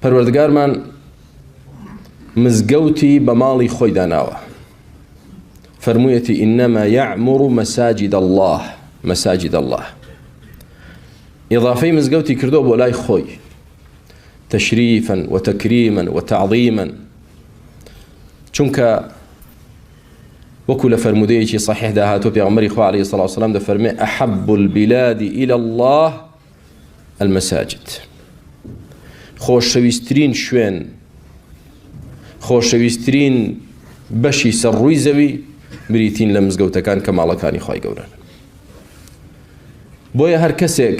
پەروەردگارمان مزگەوتی بە ماڵی خۆی داناوە، فەرموویەتی ئینەما یەعموڕ مەساجد الله، مەساجد الله. ئیضافەی مزگەوتی کردۆ بۆ لای خۆی، تەشریفەن و تەکریمەن و تەعظیمەن، چونکە وەکو لە فەرمودەیەکی صحیحدا هاتووە پێغەمبەری خوا عەلەیهی سەڵاتو وەسەلام دەفەرمێ ئەحەب البلاد إلى الله المساجد. خۆشەویستترین شوێن، خۆشەویستترین بەشی سەرڕووی زەوی بریتین لە مزگەوتەکان کە ماڵەکانی خوای گەورەن. بۆیە هەر کەسێک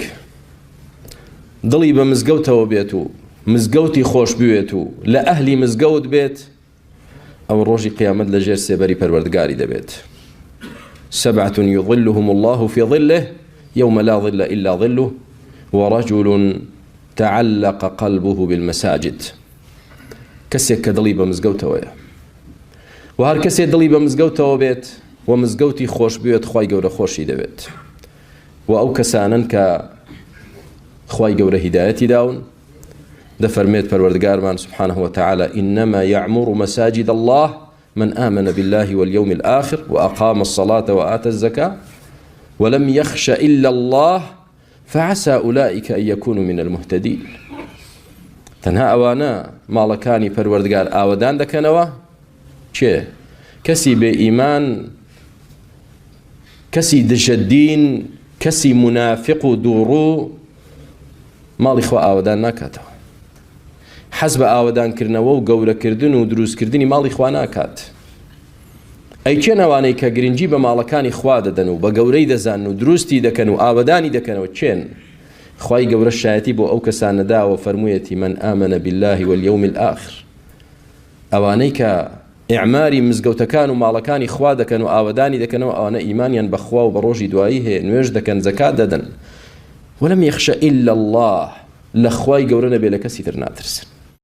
دڵی بە مزگەوتەوە بێت و مزگەوتی خۆش بوێت و لە ئەهلی مزگەوت بێت، ئەو ڕۆژی قیامەت لە ژێر سێبەری پەروەردگاری دەبێت. سبعة يظلهم الله في ظله يوم لا ظل إلا ظله ورجل تعلق قلبه بالمساجد. کەسێک کە دڵی بە مزگەوتەوەیە و هەر کەسێک دڵی بە مزگەوتەوە بێت و مزگەوتی خۆش بوێت، خوای گەورە خۆشی دەبێت. و ئەو کەسانن کە خوای گەورە هیدایەتی داون، دەفەرمێت پەروەردگارمان سبحانه وتعالى إنما يعمر مساجد الله من آمن بالله واليوم الآخر وأقام الصلاة وآتى الزكاة ولم يخش إلا الله فعسى أولئك أن يكونوا من المهتدين. تەنها ئەوانە ماڵەکانی پەروەردگار ئاوەدان دەکەنەوە چێ؟ کەسی بێ ئیمان، کەسی دژەدین، کەسی منافق و دووڕوو ماڵی خوا ئاوەدان ناکاتەوە. حەز بە ئاوەدانکردنەوە و گەورەکردن و دروستکردنی ماڵی خوا ناکات. ئەی چێن ئەوانەی کە گرنگی بە ماڵەکانی خوا دەدەن و بە گەورەی دەزانن و دروستی دەکەن و ئاوەدانی دەکەنەوە چێن؟ خوای گەورە شایەتی بۆ ئەو کەسان نەداوە، فەرموویەتی من آمن بالله واليوم الآخر. ئەوانەی کە ئیعماری مزگەوتەکان و ماڵەکانی خوا دەکەن و ئاوەدانی دەکەنەوە، ئەوانە ئیمانیان بەخوا و بە ڕۆژی دوایی هەیە، نوێژ دەکەن، زەکات دەدەن. ولم يخش إلا الله، لە خوای گەورە نەبێ لە کەسی تر ناترسن.